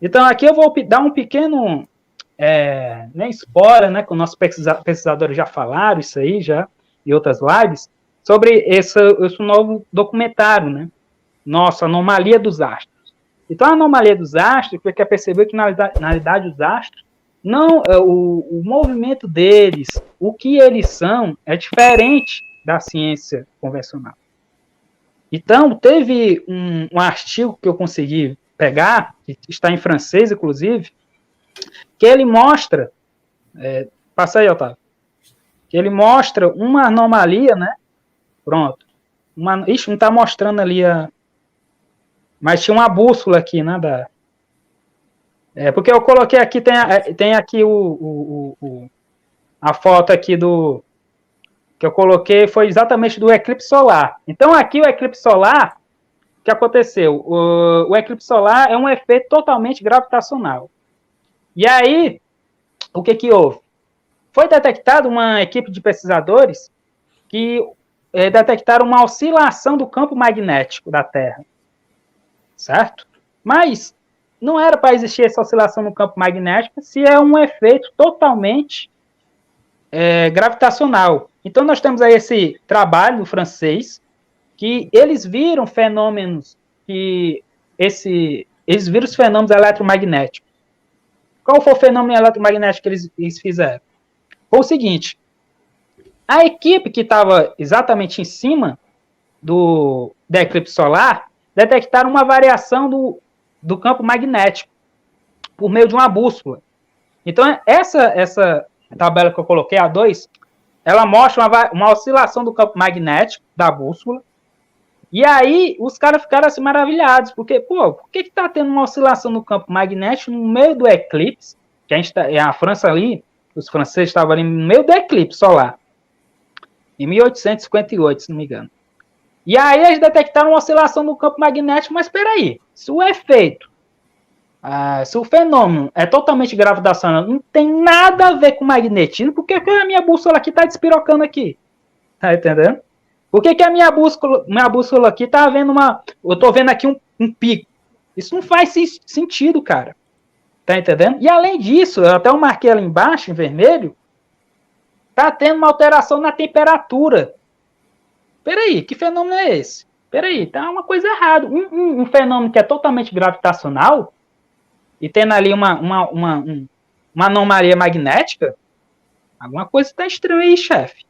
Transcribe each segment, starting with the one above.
Então, aqui eu vou dar um pequeno nem spoiler, né, que os nossos pesquisadores já falaram isso aí, já, em outras lives, sobre esse novo documentário, né, nossa, Anomalia dos Astros. Então, a Anomalia dos Astros, que quer perceber que, na realidade, os astros, não, o movimento deles, o que eles são, é diferente da ciência convencional. Então, teve um artigo que eu consegui pegar, que está em francês, inclusive, que ele mostra, passa aí, Otávio, que ele mostra uma anomalia, né? Pronto. Ixi, não está mostrando ali mas tinha uma bússola aqui, né? Porque eu coloquei aqui, tem aqui a foto aqui que eu coloquei, foi exatamente do eclipse solar. Então, aqui o eclipse solar, o que aconteceu? O eclipse solar é um efeito totalmente gravitacional. E aí, o que houve? Foi detectada uma equipe de pesquisadores que detectaram uma oscilação do campo magnético da Terra, certo? Mas não era para existir essa oscilação no campo magnético se é um efeito totalmente gravitacional. Então, nós temos aí esse trabalho francês, que eles viram fenômenos eles viram os fenômenos eletromagnéticos. Qual foi o fenômeno eletromagnético que eles fizeram? Foi o seguinte: a equipe que estava exatamente em cima da eclipse solar detectaram uma variação do campo magnético por meio de uma bússola. Então, essa tabela que eu coloquei, a 2, ela mostra uma oscilação do campo magnético da bússola. E aí, os caras ficaram assim maravilhados, porque, por que está tendo uma oscilação no campo magnético no meio do eclipse? Que a França ali, os franceses estavam ali no meio do eclipse solar, em 1858, se não me engano. E aí eles detectaram uma oscilação no campo magnético, mas espera aí, se o efeito, se o fenômeno é totalmente gravitacional, não tem nada a ver com magnetismo, por que a minha bússola aqui está despirocando aqui? Tá entendendo? Por que a minha bússola aqui está vendo eu estou vendo aqui um pico? Isso não faz sentido, cara. Tá entendendo? E além disso, eu até marquei ali embaixo, em vermelho, tá tendo uma alteração na temperatura. Peraí, que fenômeno é esse? Peraí, tá uma coisa errada. Um fenômeno que é totalmente gravitacional e tendo ali uma anomalia magnética, alguma coisa está estranha aí, chefe.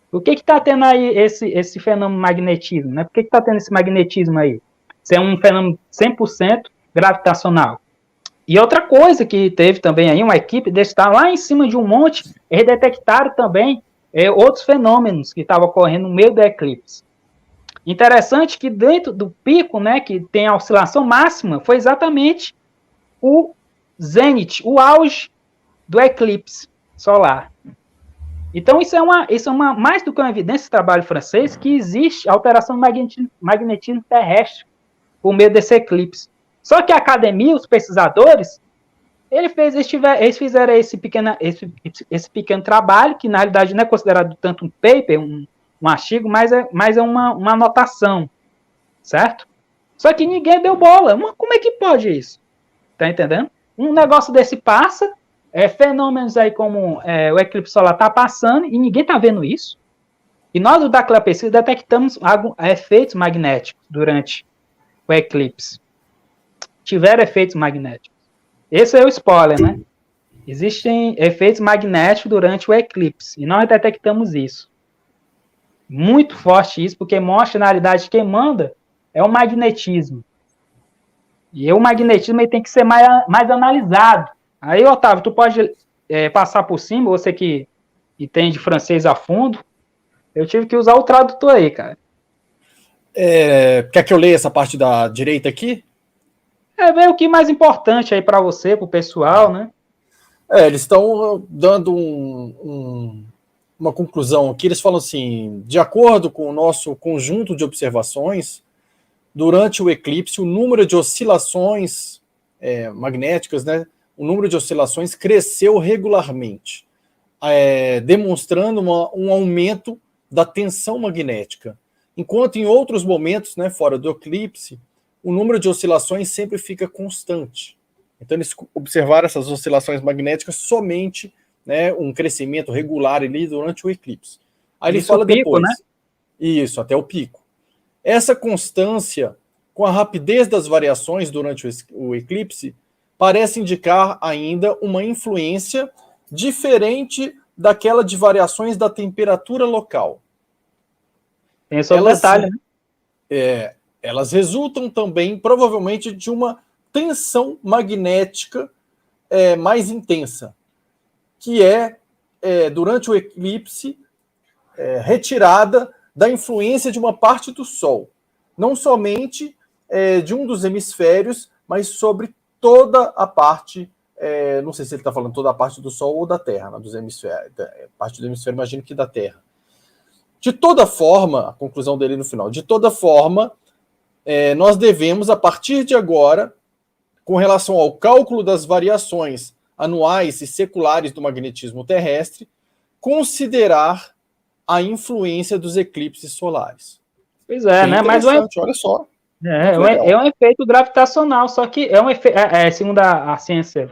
Por que está tendo aí esse fenômeno magnetismo? Né? Por que está tendo esse magnetismo aí? Isso é um fenômeno 100% gravitacional. E outra coisa que teve também aí, uma equipe de estar lá em cima de um monte, eles detectaram também outros fenômenos que estavam ocorrendo no meio do eclipse. Interessante que dentro do pico, né, que tem a oscilação máxima, foi exatamente o zênite, o auge do eclipse solar. Então, isso é mais do que uma evidência do trabalho francês que existe alteração do magnetismo terrestre por meio desse eclipse. Só que a academia, os pesquisadores, eles fizeram esse pequeno trabalho, que na realidade não é considerado tanto um paper, um artigo, mas é uma anotação, certo? Só que ninguém deu bola. Mas como é que pode isso? Tá entendendo? Um negócio desse passa, fenômenos aí como o eclipse solar tá passando e ninguém tá vendo isso. E nós, da Clea Pesquisa, detectamos efeitos magnéticos durante o eclipse. Tiveram efeitos magnéticos. Esse é o spoiler, né? Existem efeitos magnéticos durante o eclipse. E nós detectamos isso. Muito forte isso, porque mostra, na realidade, quem manda é o magnetismo. E o magnetismo ele tem que ser mais analisado. Aí, Otávio, tu pode passar por cima, você que entende francês a fundo. Eu tive que usar o tradutor aí, cara. Quer que eu leia essa parte da direita aqui? Ver o que é mais importante aí para você, para o pessoal, né? Eles estão dando uma conclusão aqui. Eles falam assim: de acordo com o nosso conjunto de observações, durante o eclipse, o número de oscilações magnéticas, né, o número de oscilações cresceu regularmente, demonstrando um aumento da tensão magnética. Enquanto em outros momentos, né, fora do eclipse, o número de oscilações sempre fica constante. Então eles observaram essas oscilações magnéticas somente, né, um crescimento regular ali durante o eclipse. Aí ele Isso, fala o pico, depois. né? Isso, até o pico. Essa constância com a rapidez das variações durante o eclipse parece indicar ainda uma influência diferente daquela de variações da temperatura local. Tem esse outro detalhe, né? Elas resultam também, provavelmente, de uma tensão magnética mais intensa, que durante o eclipse, retirada da influência de uma parte do Sol. Não somente de um dos hemisférios, mas sobre toda a parte, não sei se ele está falando toda a parte do Sol ou da Terra, né, dos hemisférios, parte do hemisfério, imagino que da Terra. De toda forma, a conclusão dele no final, de toda forma, nós devemos, a partir de agora, com relação ao cálculo das variações anuais e seculares do magnetismo terrestre, considerar a influência dos eclipses solares. Pois é, bem né? Mas olha só. É um efeito gravitacional, só que é um efeito, segundo a ciência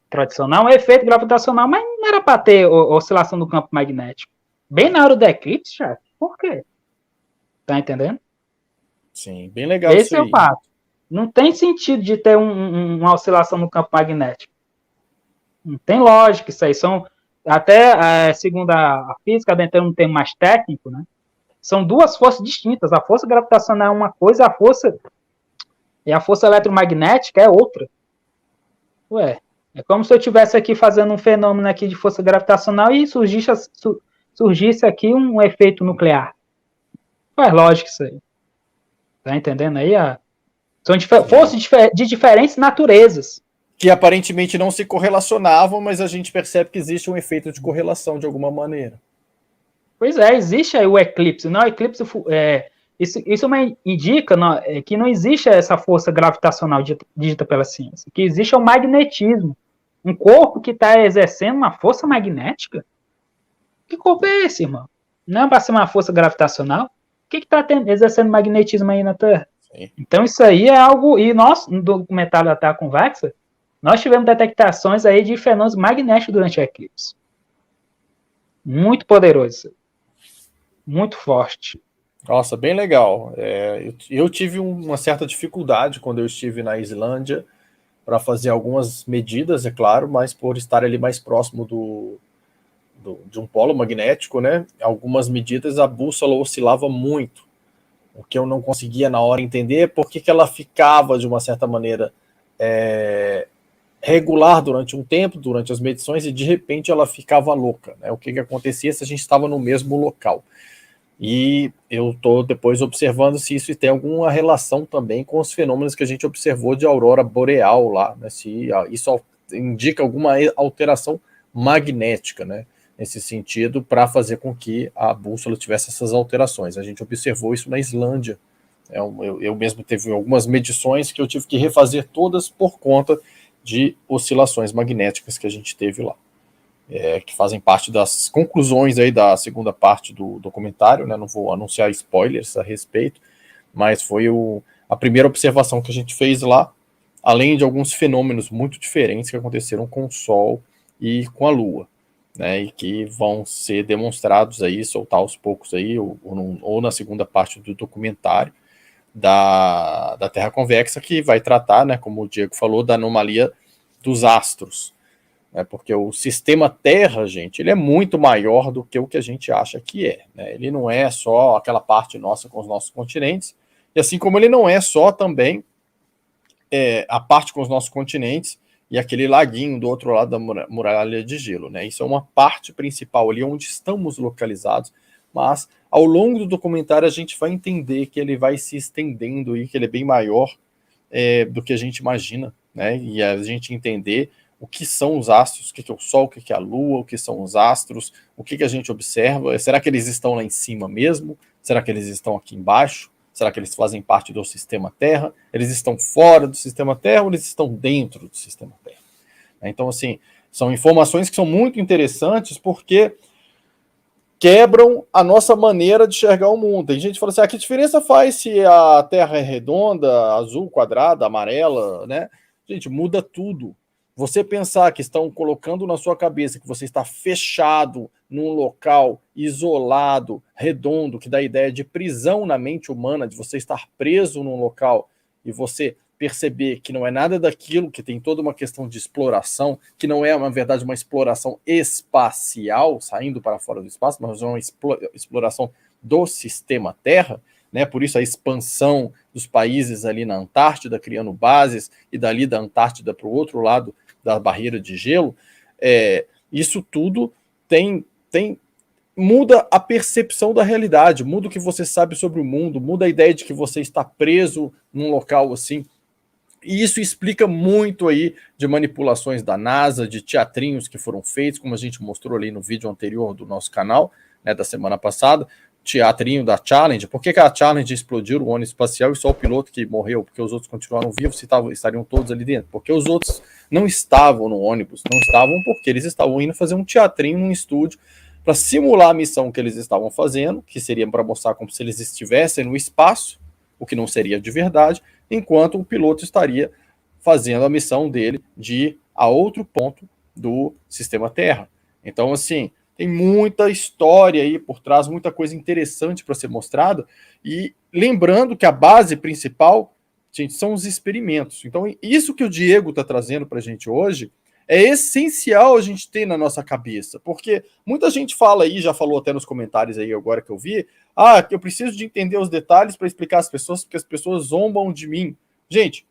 tradicional, um efeito gravitacional, mas não era para ter oscilação do campo magnético. Bem na hora do eclipse, já. Por quê? Tá entendendo? Sim, bem legal Esse isso é aí. o fato. Não tem sentido de ter uma oscilação no campo magnético. Não tem lógica isso aí. São, até segundo a física, dentro de um termo mais técnico, né? São duas forças distintas. A força gravitacional é uma coisa, a força eletromagnética é outra. Ué, é como se eu estivesse aqui fazendo um fenômeno aqui de força gravitacional e surgisse aqui um efeito nuclear. Faz lógica isso aí. Tá entendendo aí? São forças de diferentes naturezas. Que aparentemente não se correlacionavam, mas a gente percebe que existe um efeito de correlação de alguma maneira. Pois é, existe aí o eclipse. Não, o eclipse isso indica que não existe essa força gravitacional dita pela ciência. Que existe o magnetismo. Um corpo que está exercendo uma força magnética. Que corpo é esse, irmão? Não é para ser uma força gravitacional? O que está exercendo magnetismo aí na Terra? Sim. Então isso aí é algo... E nós, no documentário da Terra Convexa, nós tivemos detectações aí de fenômenos magnéticos durante o eclipse. Muito poderoso. Muito forte. Nossa, bem legal. Eu tive uma certa dificuldade quando eu estive na Islândia para fazer algumas medidas, é claro, mas por estar ali mais próximo de um polo magnético, né? Algumas medidas a bússola oscilava muito, o que eu não conseguia na hora entender porque que ela ficava de uma certa maneira regular durante um tempo, durante as medições, e de repente ela ficava louca, né? O que acontecia se a gente estava no mesmo local? E eu estou depois observando se isso tem alguma relação também com os fenômenos que a gente observou de aurora boreal lá, né? Se isso indica alguma alteração magnética, né? Nesse sentido, para fazer com que a bússola tivesse essas alterações. A gente observou isso na Islândia. Eu mesmo teve algumas medições que eu tive que refazer todas por conta de oscilações magnéticas que a gente teve lá. Que fazem parte das conclusões aí da segunda parte do documentário, né? Não vou anunciar spoilers a respeito, mas foi a primeira observação que a gente fez lá, além de alguns fenômenos muito diferentes que aconteceram com o Sol e com a Lua, né? E que vão ser demonstrados aí, soltar aos poucos aí, ou na segunda parte do documentário da Terra Convexa, que vai tratar, né, como o Diego falou, da anomalia dos astros. Porque o sistema Terra, gente, ele é muito maior do que o que a gente acha que é, né? Ele não é só aquela parte nossa com os nossos continentes, e assim como ele não é só também a parte com os nossos continentes e aquele laguinho do outro lado da muralha de gelo, né? Isso é uma parte principal ali onde estamos localizados, mas ao longo do documentário a gente vai entender que ele vai se estendendo e que ele é bem maior do que a gente imagina, né? E a gente entender o que são os astros, o que é o Sol, o que é a Lua, o que são os astros, o que a gente observa. Será que eles estão lá em cima mesmo? Será que eles estão aqui embaixo? Será que eles fazem parte do sistema Terra? Eles estão fora do sistema Terra ou eles estão dentro do sistema Terra? Então, assim, são informações que são muito interessantes porque quebram a nossa maneira de enxergar o mundo. Tem gente que fala assim, que diferença faz se a Terra é redonda, azul, quadrada, amarela, né? Gente, muda tudo. Você pensar que estão colocando na sua cabeça que você está fechado num local isolado, redondo, que dá a ideia de prisão na mente humana, de você estar preso num local e você perceber que não é nada daquilo, que tem toda uma questão de exploração, que não é, na verdade, uma exploração espacial, saindo para fora do espaço, mas é uma exploração do sistema Terra, né? Por isso a expansão dos países ali na Antártida, criando bases, e dali da Antártida para o outro lado da barreira de gelo, isso tudo muda a percepção da realidade, muda o que você sabe sobre o mundo, muda a ideia de que você está preso num local assim. E isso explica muito aí de manipulações da NASA, de teatrinhos que foram feitos, como a gente mostrou ali no vídeo anterior do nosso canal, né, da semana passada, teatrinho da Challenger. Por que a Challenger explodiu o ônibus espacial e só o piloto que morreu? Porque os outros continuaram vivos e estariam todos ali dentro. Porque os outros não estavam no ônibus, não estavam porque eles estavam indo fazer um teatrinho num estúdio para simular a missão que eles estavam fazendo, que seria para mostrar como se eles estivessem no espaço, o que não seria de verdade, enquanto o piloto estaria fazendo a missão dele de ir a outro ponto do sistema Terra. Então, assim, tem muita história aí por trás, muita coisa interessante para ser mostrada, e lembrando que a base principal, gente, são os experimentos. Então, isso que o Diego está trazendo para a gente hoje é essencial a gente ter na nossa cabeça, porque muita gente fala aí, já falou até nos comentários aí agora que eu vi, que eu preciso de entender os detalhes para explicar às pessoas, porque as pessoas zombam de mim. Gente,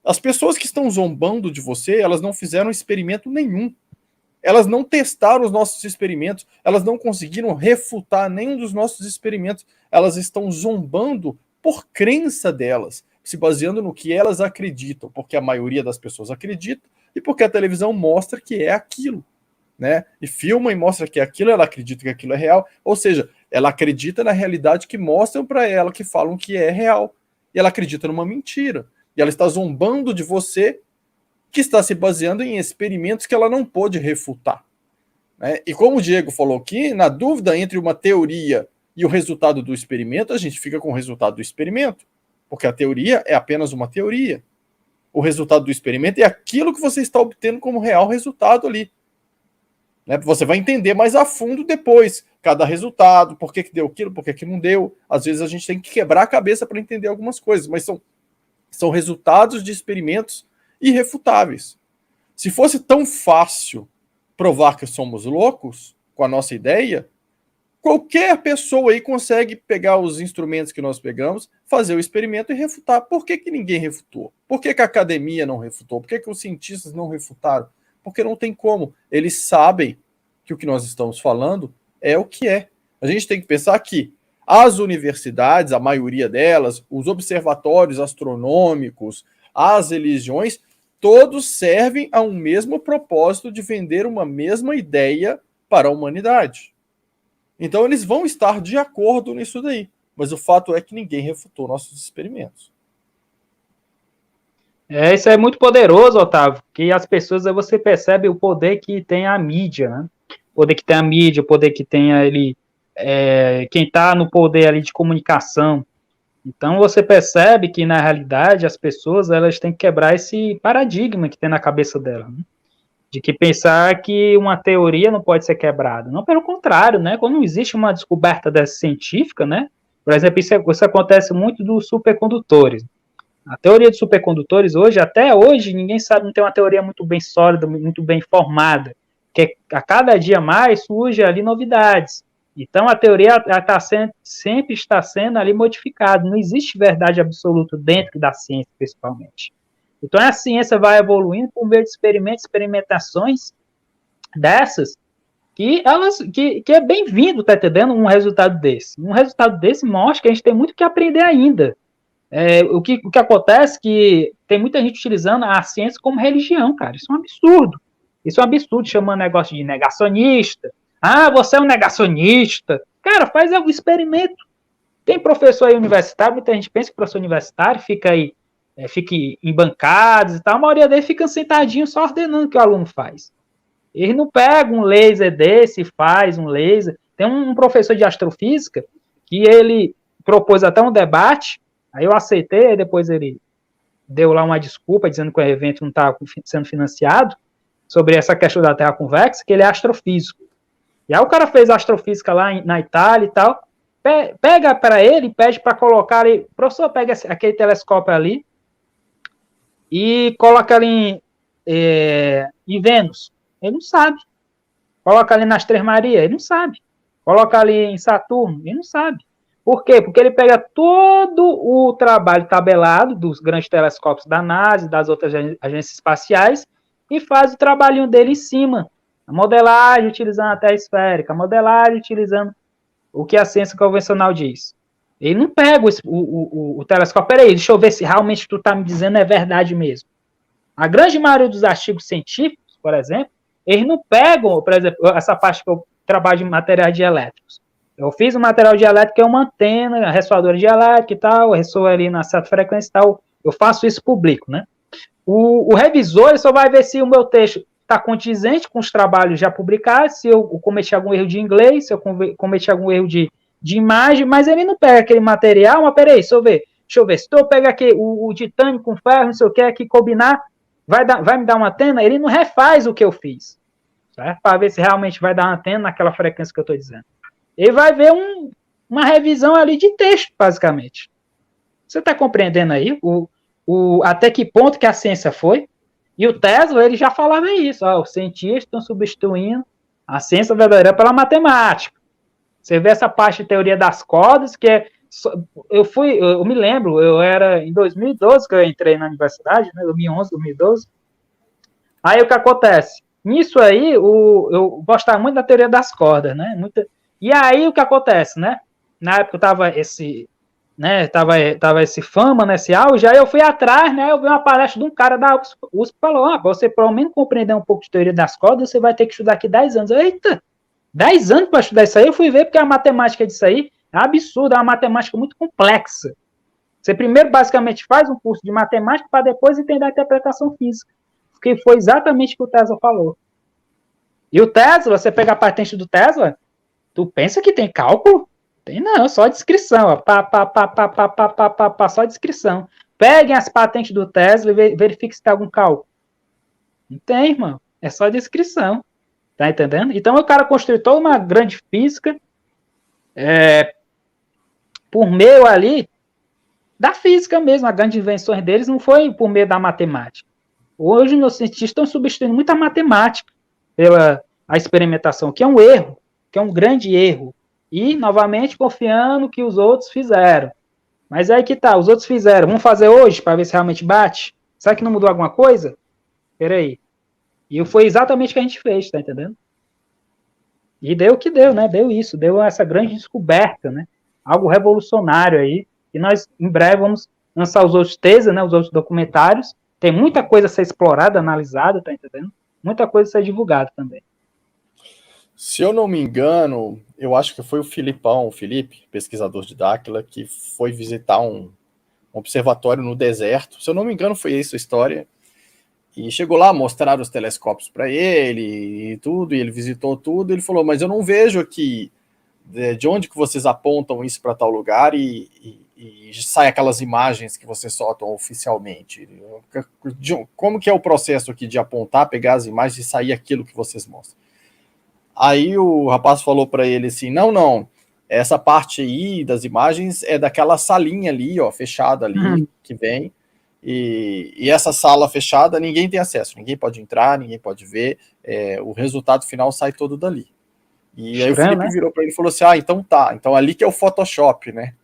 as pessoas que estão zombando de você, elas não fizeram experimento nenhum. Elas não testaram os nossos experimentos, elas não conseguiram refutar nenhum dos nossos experimentos. Elas estão zombando por crença delas, se baseando no que elas acreditam, porque a maioria das pessoas acredita e porque a televisão mostra que é aquilo, né? E filma e mostra que é aquilo, ela acredita que aquilo é real, ou seja, ela acredita na realidade que mostram para ela, que falam que é real. E ela acredita numa mentira. E ela está zombando de você, que está se baseando em experimentos que ela não pôde refutar, né? E como o Diego falou aqui, na dúvida entre uma teoria e o resultado do experimento, a gente fica com o resultado do experimento, porque a teoria é apenas uma teoria. O resultado do experimento é aquilo que você está obtendo como real resultado ali, né? Você vai entender mais a fundo depois cada resultado, por que deu aquilo, por que não deu. Às vezes a gente tem que quebrar a cabeça para entender algumas coisas, mas são resultados de experimentos irrefutáveis. Se fosse tão fácil provar que somos loucos com a nossa ideia, qualquer pessoa aí consegue pegar os instrumentos que nós pegamos, fazer o experimento e refutar. Por que ninguém refutou? Por que a academia não refutou? Por que os cientistas não refutaram? Porque não tem como. Eles sabem que o que nós estamos falando é o que é. A gente tem que pensar que as universidades, a maioria delas, os observatórios astronômicos, as religiões, todos servem a um mesmo propósito de vender uma mesma ideia para a humanidade. Então eles vão estar de acordo nisso daí. Mas o fato é que ninguém refutou nossos experimentos. Isso é muito poderoso, Otávio, que as pessoas, você percebe o poder que tem a mídia, né? O poder que tem a mídia, o poder que tem ali, quem está no poder ali de comunicação. Então você percebe que, na realidade, as pessoas elas têm que quebrar esse paradigma que tem na cabeça delas, né? De que pensar que uma teoria não pode ser quebrada. Não, pelo contrário, né? Quando não existe uma descoberta dessa científica, né? Por exemplo, isso acontece muito dos supercondutores. A teoria dos supercondutores hoje, até hoje, ninguém sabe, não tem uma teoria muito bem sólida, muito bem formada, que a cada dia mais surge ali novidades. Então a teoria sempre está sendo ali modificada, não existe verdade absoluta dentro da ciência, principalmente. Então a ciência vai evoluindo por meio de experimentações dessas, que é bem-vindo, tá entendendo? Um resultado desse. Um resultado desse mostra que a gente tem muito que aprender ainda. O que acontece é que tem muita gente utilizando a ciência como religião, cara. Isso é um absurdo. Isso é um absurdo, chamando negócio de negacionista. Você é um negacionista. Cara, faz algum experimento. Tem professor aí universitário, muita gente pensa que professor universitário fica aí, fica em bancadas e tal. A maioria deles fica sentadinho só ordenando o que o aluno faz. Ele não pega um laser desse e faz um laser. Tem um professor de astrofísica que ele propôs até um debate. Aí eu aceitei, depois ele deu lá uma desculpa, dizendo que o evento não estava sendo financiado, sobre essa questão da Terra convexa, que ele é astrofísico. E aí o cara fez astrofísica lá na Itália e tal, pega para ele e pede para colocar ali, professor, pega aquele telescópio ali e coloca ali em Vênus. Ele não sabe. Coloca ali nas Três Marias, ele não sabe. Coloca ali em Saturno, ele não sabe. Por quê? Porque ele pega todo o trabalho tabelado dos grandes telescópios da NASA e das outras agências espaciais e faz o trabalhinho dele em cima. A modelagem utilizando a Terra esférica, a modelagem utilizando o que a ciência convencional diz. Ele não pega o telescópio. Peraí, deixa eu ver se realmente tu tá me dizendo é verdade mesmo. A grande maioria dos artigos científicos, por exemplo, eles não pegam, por exemplo, essa parte que eu trabalho de materiais dielétricos. Eu fiz um material dielétrico que é uma antena, ressoadora dielétrica e tal, ressoa ali na certa frequência e tal. Eu faço isso público, né? O revisor ele só vai ver se o meu texto está condizente com os trabalhos já publicados, se eu cometi algum erro de inglês, se eu cometi algum erro de imagem, mas ele não pega aquele material, mas peraí, deixa eu ver, se eu pegar aqui o titânio com ferro, não sei o que, aqui combinar, vai me dar uma antena, ele não refaz o que eu fiz, certo? Para ver se realmente vai dar uma antena naquela frequência que eu estou dizendo. Ele vai ver uma revisão ali de texto, basicamente. Você está compreendendo aí até que ponto que a ciência foi? E o Tesla, ele já falava isso, os cientistas estão substituindo a ciência verdadeira pela matemática. Você vê essa parte de teoria das cordas, que é... Eu me lembro, eu era em 2012 que eu entrei na universidade, né, 2011, 2012. Aí o que acontece? Nisso aí, eu gostava muito da teoria das cordas, né? E aí o que acontece, né? Na época tava esse fama, né, esse auge, aí eu fui atrás, né, eu vi uma palestra de um cara da USP falou, você pelo menos compreender um pouco de teoria das cordas, você vai ter que estudar aqui 10 anos. Eita, 10 anos para estudar isso aí? Eu fui ver porque a matemática disso aí é absurda, é uma matemática muito complexa. Você primeiro basicamente faz um curso de matemática para depois entender a interpretação física, que foi exatamente o que o Tesla falou. E o Tesla, você pega a patente do Tesla, tu pensa que tem cálculo? Tem não, só descrição, ó. Só descrição. Peguem as patentes do Tesla e verifiquem se tem algum cálculo. Não tem, irmão. É só descrição. Tá entendendo? Então o cara construiu toda uma grande física por meio ali da física mesmo. As grandes invenções deles não foi por meio da matemática. Hoje os cientistas estão substituindo muita matemática pela a experimentação, que é um erro, que é um grande erro. E, novamente, confiando que os outros fizeram. Mas aí que tá, os outros fizeram. Vamos fazer hoje para ver se realmente bate? Será que não mudou alguma coisa? Peraí. E foi exatamente o que a gente fez, tá entendendo? E deu o que deu, né? Deu isso, deu essa grande descoberta, né? Algo revolucionário aí. E nós, em breve, vamos lançar os outros teasers, né? Os outros documentários. Tem muita coisa a ser explorada, analisada, tá entendendo? Muita coisa a ser divulgada também. Se eu não me engano, eu acho que foi o Felipe, pesquisador de Dáquila, que foi visitar um observatório no deserto. Se eu não me engano, foi isso a história. E chegou lá, mostraram os telescópios para ele e tudo, e ele visitou tudo. E ele falou, mas eu não vejo aqui de onde que vocês apontam isso para tal lugar e sai aquelas imagens que vocês soltam oficialmente. Como que é o processo aqui de apontar, pegar as imagens e sair aquilo que vocês mostram? Aí o rapaz falou para ele assim, não, essa parte aí das imagens é daquela salinha ali, ó, fechada ali, que vem, e essa sala fechada ninguém tem acesso, ninguém pode entrar, ninguém pode ver, o resultado final sai todo dali. E aí o Felipe virou para ele e falou assim, então tá, então ali que é o Photoshop, né?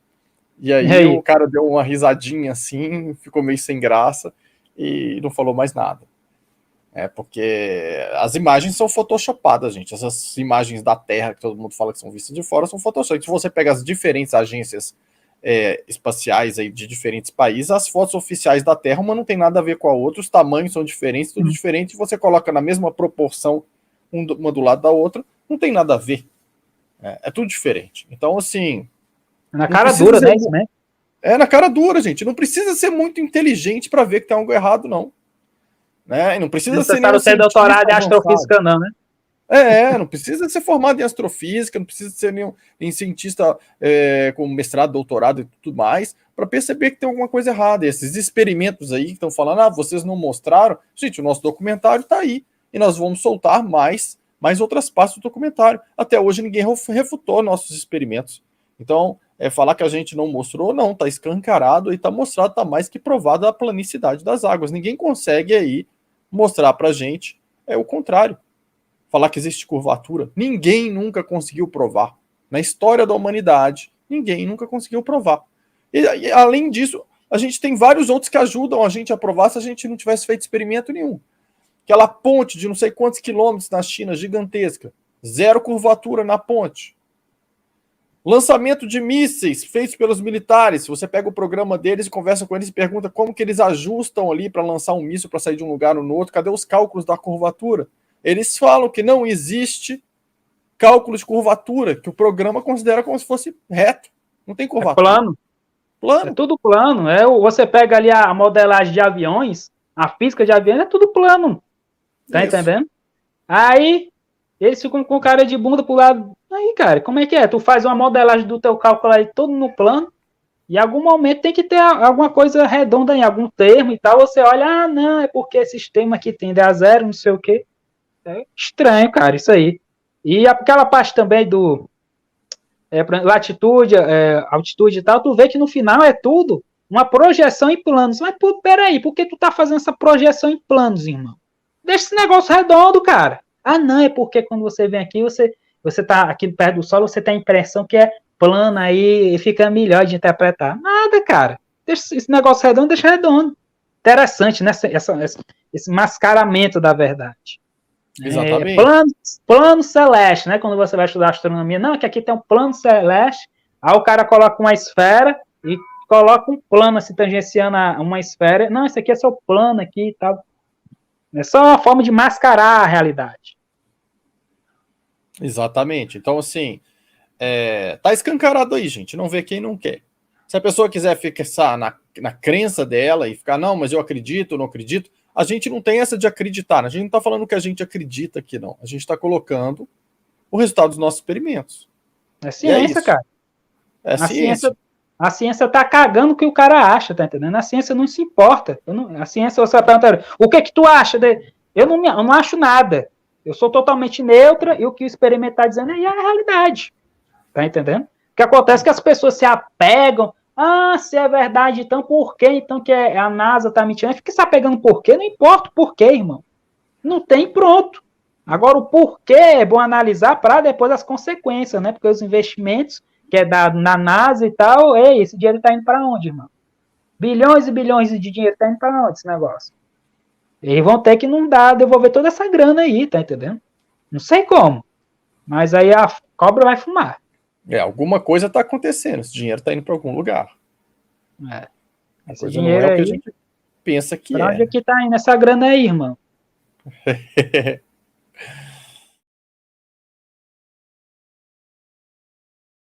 E aí o cara deu uma risadinha assim, ficou meio sem graça e não falou mais nada. Porque as imagens são photoshopadas, gente. Essas imagens da Terra que todo mundo fala que são vistas de fora são photoshopadas. Se você pega as diferentes agências espaciais aí de diferentes países, as fotos oficiais da Terra, uma não tem nada a ver com a outra, os tamanhos são diferentes, tudo diferente, e você coloca na mesma proporção uma do lado da outra, não tem nada a ver. É tudo diferente. Então, assim... Na cara dura, né? Isso, né? Na cara dura, gente. Não precisa ser muito inteligente para ver que tem algo errado, não. Né? E não precisa ser doutorado em astrofísica, não, né? Não precisa ser formado em astrofísica, não precisa ser nenhum cientista com mestrado, doutorado e tudo mais, para perceber que tem alguma coisa errada. E esses experimentos aí que estão falando, vocês não mostraram. Gente, o nosso documentário está aí, e nós vamos soltar mais outras partes do documentário. Até hoje ninguém refutou nossos experimentos. Então, falar que a gente não mostrou, não, está escancarado e está mostrado, está mais que provado a planicidade das águas. Ninguém consegue aí mostrar para a gente o contrário. Falar que existe curvatura. Ninguém nunca conseguiu provar. Na história da humanidade, ninguém nunca conseguiu provar. E além disso, a gente tem vários outros que ajudam a gente a provar se a gente não tivesse feito experimento nenhum. Aquela ponte de não sei quantos quilômetros na China, gigantesca. Zero curvatura na ponte. Lançamento de mísseis feitos pelos militares. Você pega o programa deles e conversa com eles e pergunta como que eles ajustam ali para lançar um míssil para sair de um lugar no outro. Cadê os cálculos da curvatura? Eles falam que não existe cálculo de curvatura, que o programa considera como se fosse reto. Não tem curvatura. É plano. É tudo plano. Você pega ali a modelagem de aviões, a física de aviões, é tudo plano. Tá entendendo? Aí, eles ficam com cara de bunda pro lado. Aí, cara, como é que é? Tu faz uma modelagem do teu cálculo aí todo no plano, e em algum momento tem que ter alguma coisa redonda em algum termo e tal. Você olha, não, é porque esse sistema aqui tende a zero, não sei o quê. É estranho, cara, isso aí. E aquela parte também do latitude, altitude e tal, tu vê que no final é tudo uma projeção em planos. Mas, peraí, por que tu tá fazendo essa projeção em planos, irmão? Deixa esse negócio redondo, cara. Não, é porque quando você vem aqui, você tá aqui perto do Sol, você tem a impressão que é plana aí e fica melhor de interpretar. Nada, cara. Deixa esse negócio redondo, deixa redondo. Interessante, né? Esse mascaramento da verdade. Exatamente. Plano celeste, né? Quando você vai estudar astronomia, não, que aqui tem um plano celeste, aí o cara coloca uma esfera e coloca um plano assim, tangenciando uma esfera. Não, esse aqui é seu plano aqui e tal. É só uma forma de mascarar a realidade. Exatamente. Então, assim, tá escancarado aí, gente. Não vê quem não quer. Se a pessoa quiser fixar na crença dela e ficar, não, mas eu acredito, não acredito, a gente não tem essa de acreditar. A gente não está falando que a gente acredita aqui, não. A gente está colocando o resultado dos nossos experimentos. É ciência, cara. É ciência. A ciência tá cagando o que o cara acha, tá entendendo? A ciência não se importa. A ciência, você pergunta, o que que tu acha? Eu não acho nada. Eu sou totalmente neutra e o que o experimento tá dizendo é a realidade. Tá entendendo? O que acontece é que as pessoas se apegam. Se é verdade, então por que então que a NASA tá mentindo? Fica se apegando por quê? Não importa o porquê, irmão. Não tem, pronto. Agora, o porquê é bom analisar para depois as consequências, né? Porque os investimentos que é dado na NASA e tal, esse dinheiro está indo para onde, irmão? Bilhões e bilhões de dinheiro está indo para onde esse negócio? Eles vão ter que não dar, devolver toda essa grana aí, tá entendendo? Não sei como, mas aí a cobra vai fumar. Alguma coisa está acontecendo, esse dinheiro está indo para algum lugar. Esse dinheiro não é aí, o que a gente pensa que pra onde é que tá indo essa grana aí, irmão?